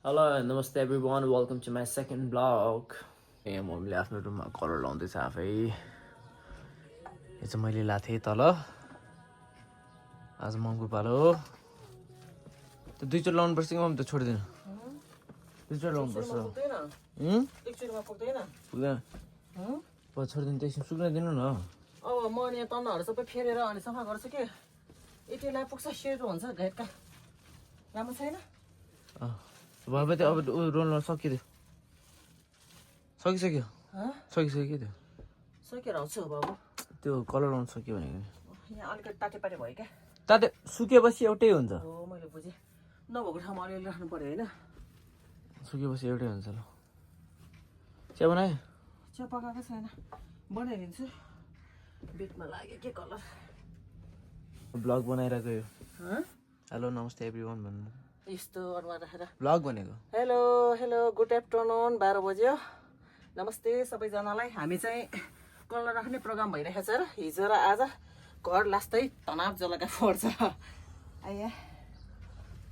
Hello, namaste everyone. Welcome to my second vlog. मम्मीले आफ्नो रुममा कलर लाउँदैछ आफै। यो चाहिँ मैले लाथेँ तल। आज मम्मीको पालो हो। त्यो दुईचोटि लाउनुपर्छ कि मम्मी त छोडिदिनु। दुईचोटि लाउनुपर्छ। एकचोटिमा पुग्दैन। पुग्दैन। पछि छोडिदिनु त्यसमा सुक्न दिनु न। अब म यहाँ तन्नाहरू सबै फेरेर अनि सफा गर्छु कि यतिलाई पुग्छ सेतो हुन्छ घाइटका राम्रो छैन। भएपछि अब रोल्न सकिदियो। सकिसक्यो सकिसक्यो त्यो सकेर आउँछु बाबु। त्यो कलर लाउनु सक्यो भनेको यहाँ अलिकति तातेपाटे भयो क्या। ताते सुकेपछि एउटै हुन्छ। हो मैले बुझेँ नभएको ठाउँमा अलिअलि राख्नु पर्यो होइन। सुकेपछि एउटै हुन्छ ल। चिया बनायो? चिया पकाएको छैन बनाइदिन्छु। बेडमा लाग्यो के कलर ब्लग बनाइरहेको यो। हेलो नमस्ते एभ्रिवान भन्नु। यस्तो अनुहार राखेर ब्लग भनेको। हेलो हेलो गुड आफ्टरनुन 12 बज्यो। नमस्ते सबैजनालाई। हामी चाहिँ कलर राख्ने प्रोग्राम भइरहेको छ र हिजो र आज घर लास्टै तनाव जलका पर्छ। आइया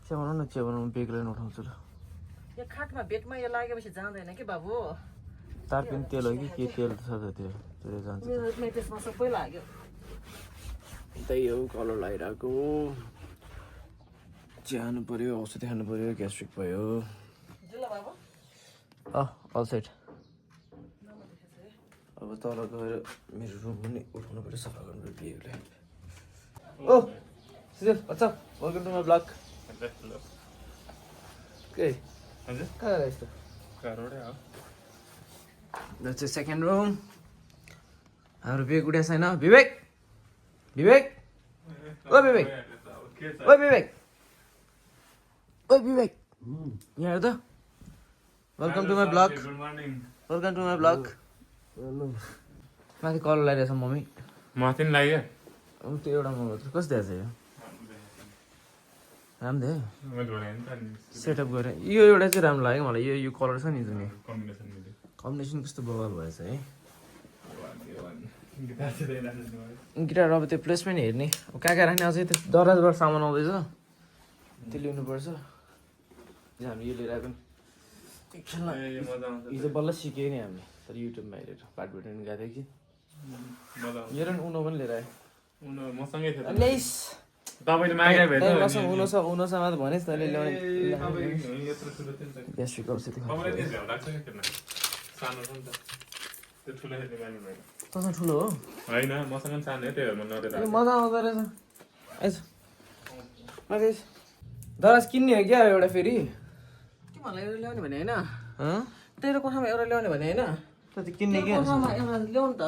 चिया बनाउनु न। चिया बनाउनु बेग्लै उठाउँछु ल। यो खाटमा बेडमा यो लागेपछि जाँदैन कि बाबु। तारपिन तेल हो कि के तेल छ त त्यो त्यसले जान्छ। मेरो मेटेसमा सबै लाग्यो। त्यही हो कलर लगाइरहेको। चिया खानु पर्यो, औषधि खानु पर्यो, ग्यास्ट्रिक भयो। जिल्ला बाबु अल सेट। अब तल गएर मेरो रुम पनि उठाउनु पर्यो, सफा गर्नु पर्यो बिहेलाई। Oh Sijal what's up welcome to my blog. के कहाँ गएर यस्तो That's the second room. हाम्रो विवेक उठेको छैन। विवेक विवेक ओ विवेक ओ विवेक ओ विवेक यहाँ हेर त। Welcome to my blog. Welcome to my blog. माथि कलर लगाइरहेछ मम्मी। माथि नि लाग्यो। त्यो एउटा मगाएको कस्तो देखाएको छ यो? राम्रो देख्यो। सेटअप गरेँ। यो एउटा चाहिँ राम्रो लाग्यो मलाई। यो कलर छ नि जुन कम्बिनेसन कस्तो बवाल भएछ है। गिटार अब त्यो प्लेसमेन्ट हेर्ने कहाँ कहाँ राख्ने अझै त्यो दराजबाट सामान आउँदैछ त्यो लिनुपर्छ। हामी यो लिएर आएको नि खेल्न। हिजो बल्ल सिक्यो नि हामीले तर युट्युबमा हेरेर पार्टबाट गएको थियो कि हेर न। उनो पनि लिएर आयो। मसँगै थियो। ल्याइस तपाईले मागेर भेट्नु उनोसँग त भनेस् तैँले ल्याउने। ग्यास्ट्रिक औषधि सानो छ नि त त्यो ठुलो हेर्ने बानी भएन। तसँग ठुलो हो होइन मसँग पनि सानो त्यही भएर म नदेर मजा आउँदो रहेछ। आइज आइज दराज किन्ने हो क्या एउटा फेरि। तिमीहरूलाई एउटा ल्याउने भने होइन तेरो कोठामा एउटा ल्याउने भने होइन त किन्ने के कोठामा एउटा ल्याउनु त।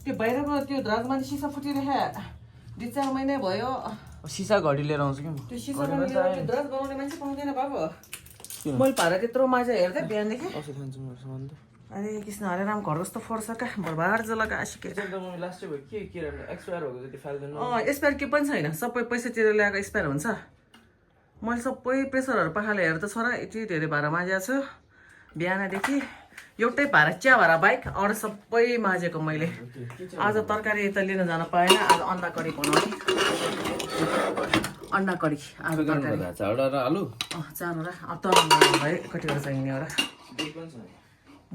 त्यो बाहिरको त्यो दराजमाथि सिसा फुटिरहेको 2-4 महिना भयो। सिसा घडी लिएर आउँछु कि त्यो सिसा लिएर दराज बनाउने मान्छे पाउँदैन बाबु। मैले भाडा त्यत्रो माझा हेर्दै बिहानदेखि। औषध खान्छु मेरो सामान त। अरे कृष्ण हरे राम घर जस्तो फोर्छ क्या बर्बाद जलका आसिके। म लास्टै भयो के एक्सपायर भएको जति फाल्दैन। एक्सपायर के पनि छैन। सबै पैसा तिरेर ल्याएको एक्सपायर हुन्छ। मैले सबै प्रेसरहरू पखाले हेर्दा त छोरा यति धेरै भाडा माझेको छु बिहानदेखि। एउटै भाडा चिया भाडा बाइक अरू सबै माझेको मैले। आज तरकारी त लिन जान पाएन। आज अन्डा करी बनाउने। अन्डा करी आज तरकारी चारवटा र आलु 4वटा तल कतिवटा चाहिने एउटा।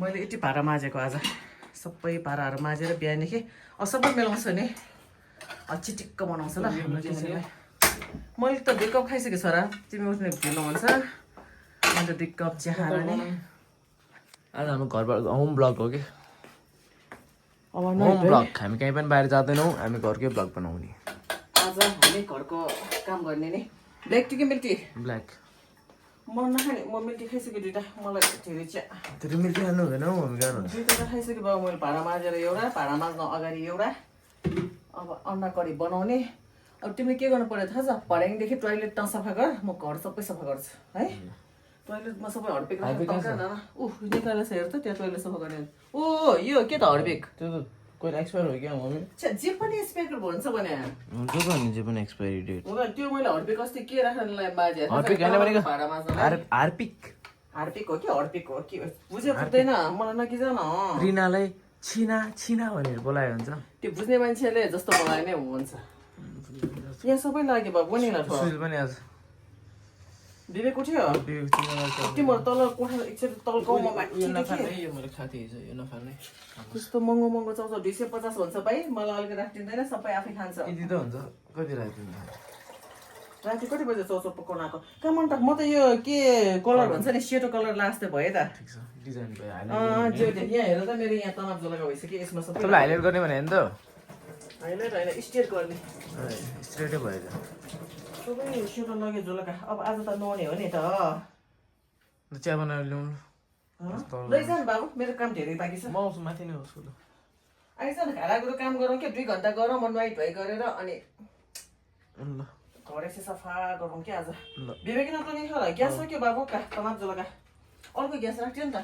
मैले यति भाडा माझेको आज सबै भाडाहरू माझेर बिहानदेखि सबै मिलाउँछ नि चिटिक्क बनाउँछ ल। मैले त 2 कप खाइसकेँ छोरा। तिमी उठ्ने ढिलो हुन्छ। अन्त 2 कप चिया खाएर नि आज हाम्रो घरबाट होम ब्लग हो कि अब होम ब्लग। हामी कहीँ पनि बाहिर जाँदैनौँ। हामी घरकै ब्लग बनाउने। आज हामी घरको काम गर्ने नि। ब्ल्याक टी कि मिल्क टी? ब्ल्याक। म नखाने। म मिल्क टी खाइसकेँ 2टा। मलाई धेरै चिया त्यो मिल्की खानु हुँदैन हौ हामी गाह्रो। 2टा त खाइसकेँ बाबु। मैले भाडा माझेर एउटा भाडा माझ्न अगाडि एउटा। अब अन्डा करी बनाउने। अब तिमीले के गर्नु पर्यो थाहा छ? भर्याङदेखि टोइलेट सफा गर। म घर सबै सफा गर्छु है। टोइलेटमा सबै हर्पिक निकालेर हेर त त्यहाँ टोइलेट सफा गर्ने। ओ यो के त हर्पिक? त्यो त कहिले एक्सपायर हो क्या मम्मी? जे पनि एक्सपायर भन्छ भने हुन्छ त नि जे पनि एक्सपायरी डेट। त्यो मैले हर्पिक अस्ति के राख्नलाई माझे हर्पिक हैन भनेको भाडा माझ्न। हार्पिक हार्पिक हो कि हर्पिक हो कि बुझे पुग्दैन मलाई नकिजान। रिनालाई छिना छिना भनेर बोलायो हुन्छ। त्यो बुझ्ने मान्छेले जस्तो बोलाए नै हुन्छ। यहाँ सबै लाग्यो बाबु नि ल। सुइल पनि आज विवेक उठ्यो तिम्रो तल कोठा एकचोटि तल गाउँमा यो नफाल्ने यो मैले खाएको थिएँ हिजो यो नफाल्ने कस्तो महँगो महँगो चाउचाउ 250 हुन्छ भाइ मलाई अलिक राखिदिँदैन सबै आफै खान्छ यति त हुन्छ कति राख्दिनु राति कति बजे चाउचाउ पकाउन आएको कहाँ मन म त यो के कलर भन्छ नि सेतो कलर लास्ट भयो त ठिक छ डिजाइन भयो जो यहाँ हेर त मेरो यहाँ तनाव जलगा भइसक्यो यसमा सबै तपाईँलाई हाइलाइट गर्ने भने नि त हाइलाइट होइन स्ट्रेट गर्ने स्ट्रेटै भयो त सबै सेतो लगे जलगा अब आज त नुहाउने हो नि त चिया बनाएर ल्याउनु लैजानु बाबु मेरो काम धेरै बाँकी छ म आउँछु माथि नै होस् ल आइज न खाडाको काम गरौँ क्या 2 घन्टा गरौँ म नुहाइ धुवाइ गरेर अनि ल घर यसो सफा गरौँ क्या आज ल विवेकिन त नि होला ग्यास सक्यो बाबु का तमाम जलगा अर्को ग्यास राख्थ्यो नि त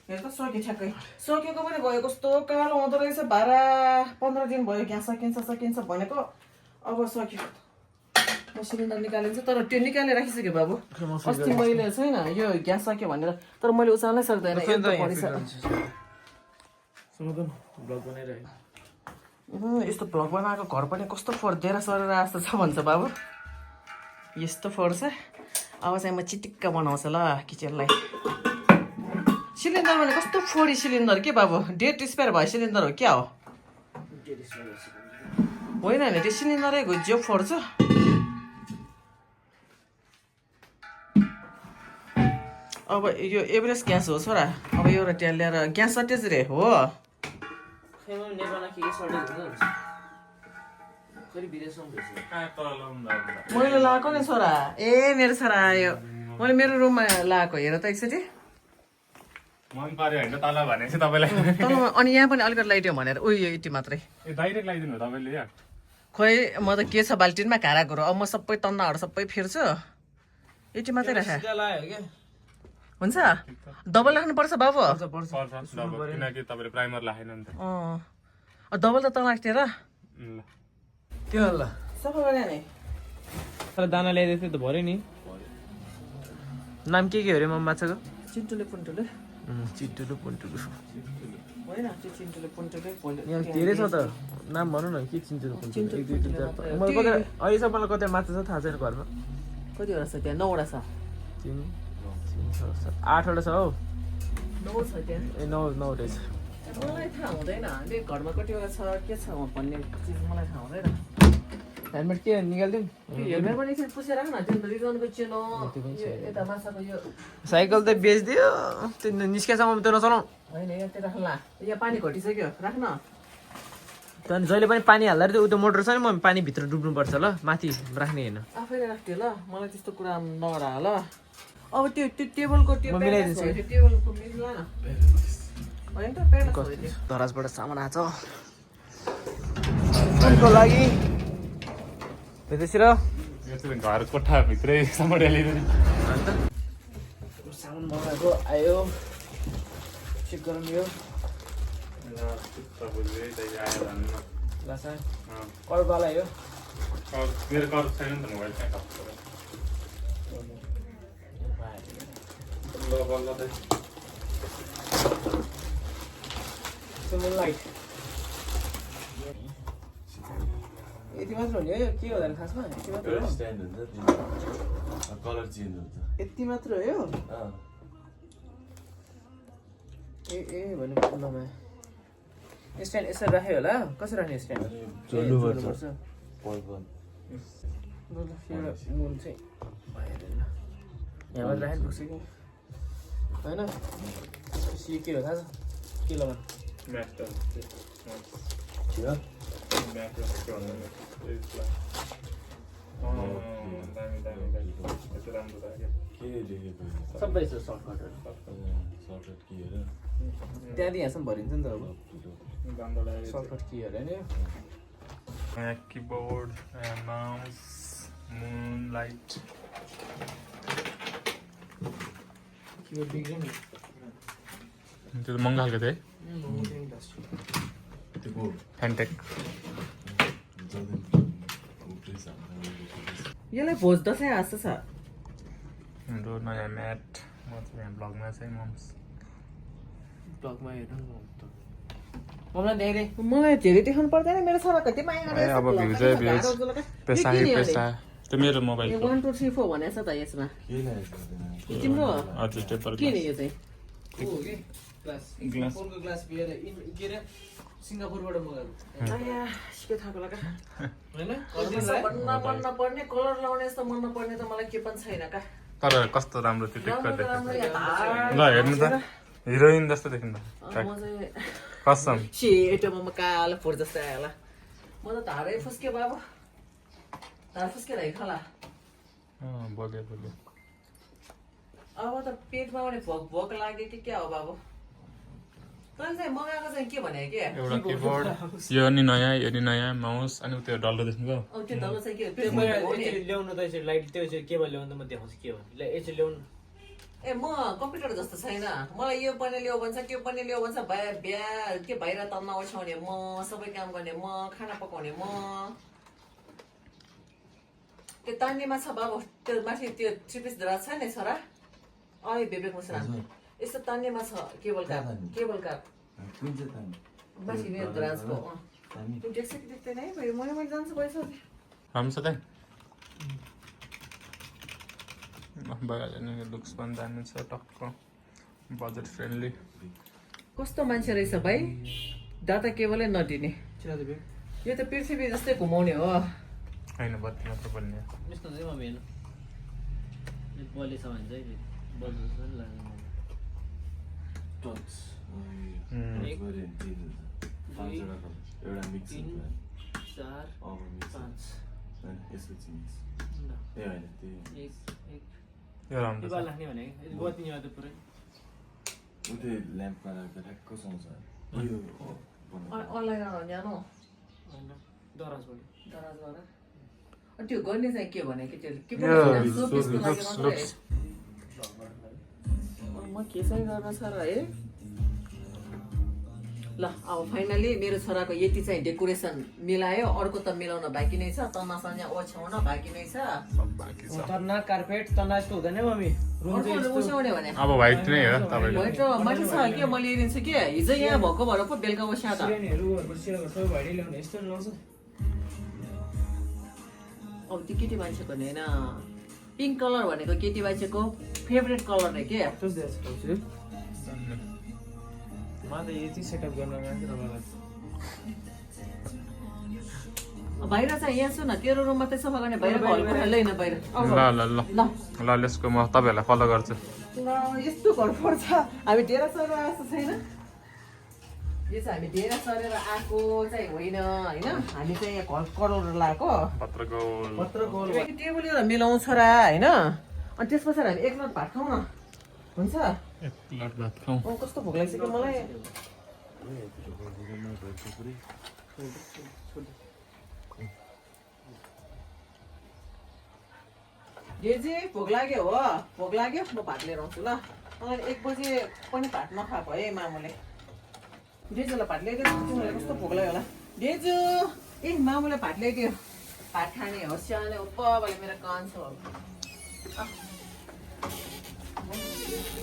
हेर त सक्यो ठ्याक्कै सकेको पनि भयो कस्तो कालो हुँदो रहेछ 12-15 दिन भयो ग्यास सकिन्छ भनेको अब सक्यो म सिलिन्डर निकालिन्छ तर त्यो निकालेर राखिसक्यो बाबु अस्ति मैले छैन यो ग्यास सक्यो भनेर तर मैले उचाल्नै सक्दैन यस्तो भ्लग बनाएको घर पनि कस्तो फोर्देर सरेर जस्तो छ भन्छ बाबु यस्तो फोर्छ अब चाहिँ म चिटिक्क बनाउँछ ल किचनलाई सिलिन्डर भने कस्तो फोडी सिलिन्डर के बाबु डेट एक्सपायर भयो सिलिन्डर हो क्या हो होइन होइन त्यो सिलिन्डरै जो फोड्छ अब यो एभरेस्ट ग्यास हो छोरा अब एउटा त्यहाँ ल्याएर ग्यास सर्टेज रे हो मैले लगाएको नि छोरा ए मेरो छोरा आयो मैले मेरो रुममा लगाएको हेर त एकचोटि मन पर्यो होइन तल भनेपछि तपाईँलाई तलमा अनि यहाँ पनि अलिकति लगाइदियो भनेर उयो यति मात्रै डाइरेक्ट लगाइदिनु तपाईँले यहाँ खोइ म त के छ बाल्टिनमा खारा कुरो अब म सबै तन्नाहरू सबै फेर्छु यति मात्रै राख हुन्छ डबल राख्नुपर्छ बाबु किनकि तपाईँले प्राइमर लाएन नि त डबल त लाग्थ्यो र त्यो ल सफा गरे नि दाना ल्याइदिएको थियो त भरे नि नाम के अरे मम्मा माछाको चिन्टुले पुन्टुले चिन्टुलु पुन्टुलु होइन त्यो चिन्टुले पुन्टुले यहाँ धेरै छ त नाम भनौँ न के चिन्टुलु पुन्टुलु 1 2 3 4 मलाई कतै अहिलेसम्म मलाई कतै माछा छ थाहा छैन घरमा कतिवटा छ त्यहाँ 9वटा छ 3 8वटा छ हौ 9 छ त्यहाँ ए 9 रहेछ मलाई थाहा हुँदैन हामीले घरमा कतिवटा छ के छ भन्ने चिज मलाई थाहा हुँदैन हेलमेट के निकाल्दिउँ हेलमेट पनि एकछिन पुसेर राख्न त्यो रिजनको चेनो यता माछाको यो साइकल त बेच्दियो त्यो निस्केसम्म त नचलाउँ होइन यहाँ राख्ला यहाँ पानी घटिसक्यो राख्न त्यहाँदेखि जहिले पनि पानी हाल्दा त्यो उतो मोटर छ नि म पानी भित्र डुब्नुपर्छ ल माथि राख्ने होइन आफैले राख्थ्यो ल मलाई त्यस्तो कुरा नगरा ल अब त्यो टेबलको त्यो मिलाइदिन्छु टेबलको मिल्ला न होइन त पेन्ट धराजबाट सामान आछ उनको लागि त्यसरी घर कोठाभित्रै सामान ल्याइदिनु अन्त सामान मगाएको आयो चेक गरौँ यो कर्बाला यो मेरो कर छैन नि त मोबाइल लाइट यति मात्र हो नि है के हो भने खासमा यति मात्र हो कलर चेन्ज हुन्छ यति मात्र हो यो ए भने पुग्नमा स्ट्यान्ड यसरी राख्यो होला कसरी राख्ने स्ट्यान्ड चल्नुपर्छ मुन चाहिँ यहाँ मात्र राख्नु पुग्छ कि होइन यो के हो थाहा छ के लगाउनु सबै छ सर्टकटहरू त्यहाँदेखि यहाँसम्म भरिन्छ नि त अब सर्टकट किहरू होइन कीबोर्ड माउस मुन लाइट किबोर्ड बिग्रियो नि त्यो त महँगो खालको थियो है फ्यान्टेक यसलाई भोज दसैँ हाँस्छ छ हाम्रो नयाँ म्याट म चाहिँ यहाँ ब्लगमा चाहिँ मम्स ब्लगमा हेर्नु मलाई धेरै मलाई धेरै देखाउनु पर्दैन मेरो छोरा कति माया अब भ्यू चाहिँ भ्युज पैसा त्यो मेरो मोबाइल 1 2 3 4 भनेको छ त यसमा तिम्रो हजुर टेपर के नि यो चाहिँ ग्लास फोनको ग्लास बियर के रे सिङ्गापुरबाट मगाएको आया के थाहा होला का हैन मन नपर्ने कलर लाउने जस्तो मन नपर्ने त मलाई के पनि छैन का तर कस्तो राम्रो थियो टिक्क राम्रो देख्दा ल हेर्नु त हिरोइन जस्तो देखिन त म चाहिँ कसम सेटोमा कालो फोर जस्तो आयो होला म त धारै फुस्के बाबु धार फुस्के राइ खाला बोल्यो अब त पेटमा पनि भोक लाग्यो कि क्या हो बाबु तैँले चाहिँ मगाएको चाहिँ के भने के एउटा किबोर्ड यो नि नयाँ माउस अनि त्यो डल्लो देख्नुभयो अब त्यो धलो चाहिँ के ल्याउनु त यसरी लाइट त्यो चाहिँ केबल ल्याउनु त म देखाउँछु के हो यसरी ल्याउनु ए म कम्प्युटर जस्तो छैन मलाई यो पनि ल्याऊ भन्छ त्यो पनि ल्याऊ भन्छ बिहा के बाहिर तन्न ओछ्याउने म सबै काम गर्ने म खाना पकाउने म त्यो तान्नेमा छ बाबु त्यो माथि त्यो 3 पिस दराज छ नि छोरा अय बेबेक मुसरा यस्तो तान्नेमा छ केबल कार कुन चाहिँ तान्ने माथि मेरो दराजको त्यो देख्छ कि देख्दैन है भाइ मैले जान्छु पैसा राम्रो छ त भइहाल्यो नि लुक्स पनि दामी छ टक्क बजेट फ्रेन्डली कस्तो मान्छे रहेछ भाइ डाटा केबलै नदिने यो त पृथ्वी जस्तै घुमाउने हो होइन बत्ती मात्र बन्ने यस्तो चाहिँ म हेर्नु बलि छ भने चाहिँ बल जस्तो नि लाग्दैन टच एउटा मिक्स 4 5 यसको चिन्स ए होइन त्यो यो राम्रो छ लाग्ने भने बत्ती नि त पुरै उतै ल्याम्पमा राख्दा ठ्याक्क सुहाउँछ यो अनलाइन न्यानो हैन दराजबाट त्यो गर्ने चाहिँ के भने कि त्यो के म के चाहिँ गर्न छ र है ल अब फाइनली मेरो छोराको यति चाहिँ डेकोरेसन मिलायो अर्को त मिलाउन बाँकी नै छ तन्नासँग ओछ्याउन बाँकी नै छ तना कार्पेट तना यस्तो हुँदैन मम्मी रुम चाहिँ यस्तो ओछ्याउने भने अब व्हाइट नै हो तपाईको व्हाइट र माथि छ के म ल्याइदिन्छु कि हिजो यहाँ भएको भएर पो बेलुका ओछ्या त सिरेनीहरु सिरेनीहरु सबै भाइले ल्याउने यस्तो लाउँछ अब त्यो केटी मान्छेको नि होइन पिङ्क कलर भनेको केटी मान्छेको फेभरेट कलर नै के कस्तो देख्छ हजुर म त यति सेटअप गर्न मात्र मलाई बाहिर चाहिँ यहाँ सुन तेरो रुम मात्रै सफा गर्ने बाहिर हल पठाइदैन बाहिर ल लेट्स गो म तपाईहरुलाई फलो गर्छु ल यस्तो घर पर्छ हामी डेरा सरेर आएको छैन यो चाहिँ हामी डेरा सरेर आएको चाहिँ होइन होइन हामी चाहिँ यहाँ घर करोड लगाएको पत्रगोल टेबल एउटा मिलाउँछ र होइन अनि त्यस पछाडि हामी एक लट भात खाउँ न हुन्छ एक प्लेट भात खाऊ कस्तो भोक लागिसक्यो मलाई डेजी भोक लाग्यो हो भोक लाग्यो म भात लिएर आउँछु ल मलाई 1 बजे पनि भात नखाएको है मामुले डेजुलाई भात ल्याइदियो तिमीलाई कस्तो भोक लाग्यो होला डेजु ए मामुले भात ल्याइदियो भात खाने हो सानो बाबाले मेरो कान्छ हो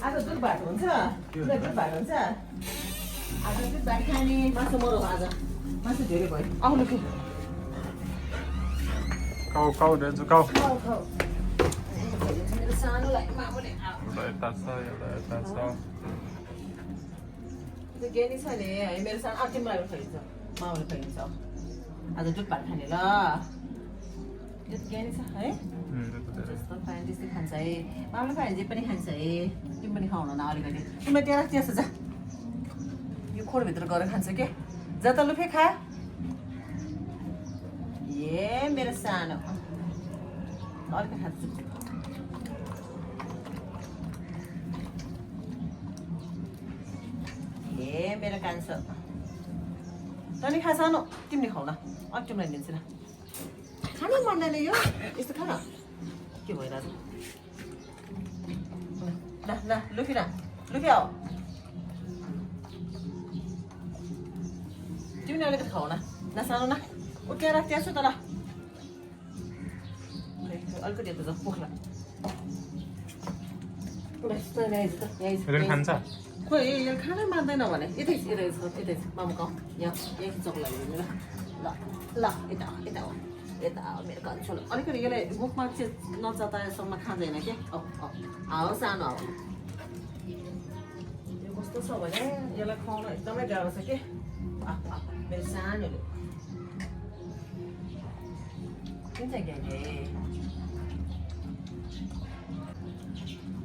आज दुध भात हुन्छ दुध भात हुन्छ आज दुध भात खाने मासु मरो आज मासु धेरै भयो आउनु कि खाऊ डेजु खाऊ मेरो सानोलाई मामुले यता छ त्यो गेनी छ नि है मेरो सानो तिमीलाई खाइन्छ मामुले खाइन्छ आज दुध भात खाने ल यो गेनी छ है जस्तो पानी त्यस्तै खान्छ है मामुले खायो भने जे पनि खान्छ है तिमी पनि खाउन न अलिकति तिमीलाई त्यहाँ त्यस्तो जा यो खोरभित्र गएर खान्छ के जा त लुफे खा ए मेरो सानो अलिकति खान्छ ए मेरो कान्छ तैँले खा सानो तिमीले खाऊ न अलिक तिमीलाई दिन्छु न खानु पर्दैन यो यस्तो खा न के भइरहेछ ल ल लुफी आऊ तिमीले अलिकति खाऊ न सानो न उठेर त्यहाँ छु त ल अलिकति यता जाऊ पोख्ला खान्छ खोइ यो खानै मान्दैन भने यतै मामु गाउँ यहाँ चक्ला ल ल यता यता हो यता मेरो कन्सोल अलिकति यसलाई मुखमा चाहिँ नचताएसम्म खाँदैन कि हावा सानो हावा यो कस्तो छ भने यसलाई खुवाउन एकदमै गाह्रो छ कि मेरो सानोले किन चाहिँ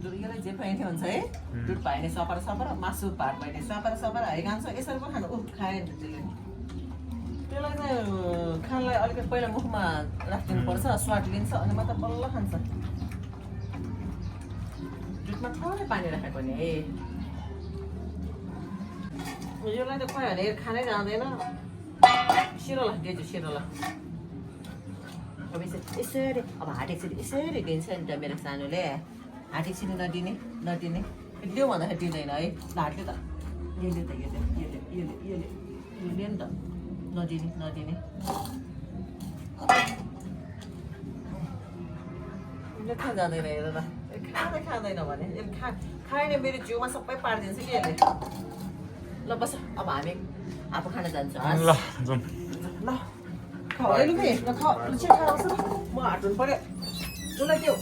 यसलाई जे पाइने हुन्छ है दुध पाइने सपर सपर मासु भात पाइने सपर सपर है खान्छ यसरी पो खानु खाएन त्यसले त्यसलाई चाहिँ खानलाई अलिकति पहिला मुखमा राखिदिनुपर्छ स्वाद लिन्छ अनि मात्र बल्ल खान्छ दुधमा थोरै पानी राखेको नि है यसलाई त खोइ भने खानै जाँदैन सिरोला दिएछु सिरोला अब यसरी अब हाटेको यसरी दिन्छ नि त मेरो सानोले हाटेको नदिने नदिने दियो भन्दाखेरि दिँदैन है हाटले त यसले त यसले नि त नदिने नदिने खा जाँदैन हेर त खाँदैन भने खाएन मेरो जिउमा सबै पारिदिन्छ कि यसले ल बस अब हामी आफू खान जान्छौँ ल जाउँ ल खाऊ लुके ल खाऊ म हाट्नु पर्यो उसलाई के हो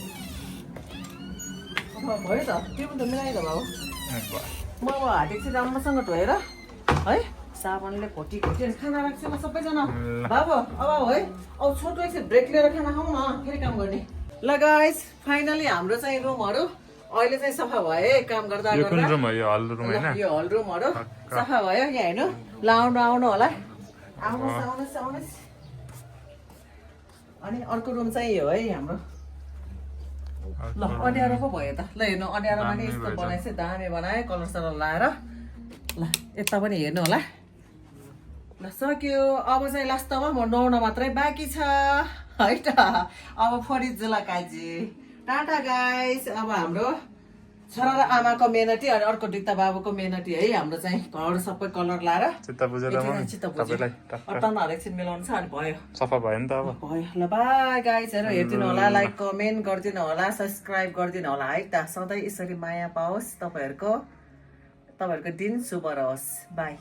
भयो त त्यो पनि त मिलाइद बाबु म अब हाटेको चाहिँ राम्रोसँग धोएर है साबुनले घोटी घोटी खाना राख्छु ल सबैजना बाबु अब है अब छोटो एकछिन ब्रेक लिएर खाना खाउँ न फेरि काम गर्ने ल गाइस फाइनली हाम्रो चाहिँ रुमहरू अहिले चाहिँ सफा भयो है काम गर्दा यो कुन गर्दा रुम हो यो हल रुम हैन यो हल रुमहरू सफा भयो यहाँ हेर्नु ल आउनु होला आउनुहोस् अनि अर्को रुम चाहिँ यो है हाम्रो ल अँध्यारो पो भयो त ल हेर्नु अँध्यारोमा नि यस्तो बनाएछ दामी बनाएँ कलर सलर लाएर ल यता पनि हेर्नु होला ल सक्यो अब चाहिँ लास्टमा म नुहाउन मात्रै बाँकी छ है त अब फरि जुला काजी टाटा गाइस अब हाम्रो छोरा र आमाको मेहनती अनि अर्को डिक्ता बाबुको मेहनती है हाम्रो चाहिँ घर सबै कलर लाएर चित्त बुझेर तपाईलाई अटन एकछिन मिलाउनु छ अनि भयो सफा भयो नि त अब भयो ल बाई गाइजहरू हेरिदिनु होला लाइक कमेन्ट गरिदिनु होला सब्सक्राइब गरिदिनु होला है त सधैँ यसरी माया पाओस् तपाईँहरूको दिन शुभ रहोस् बाई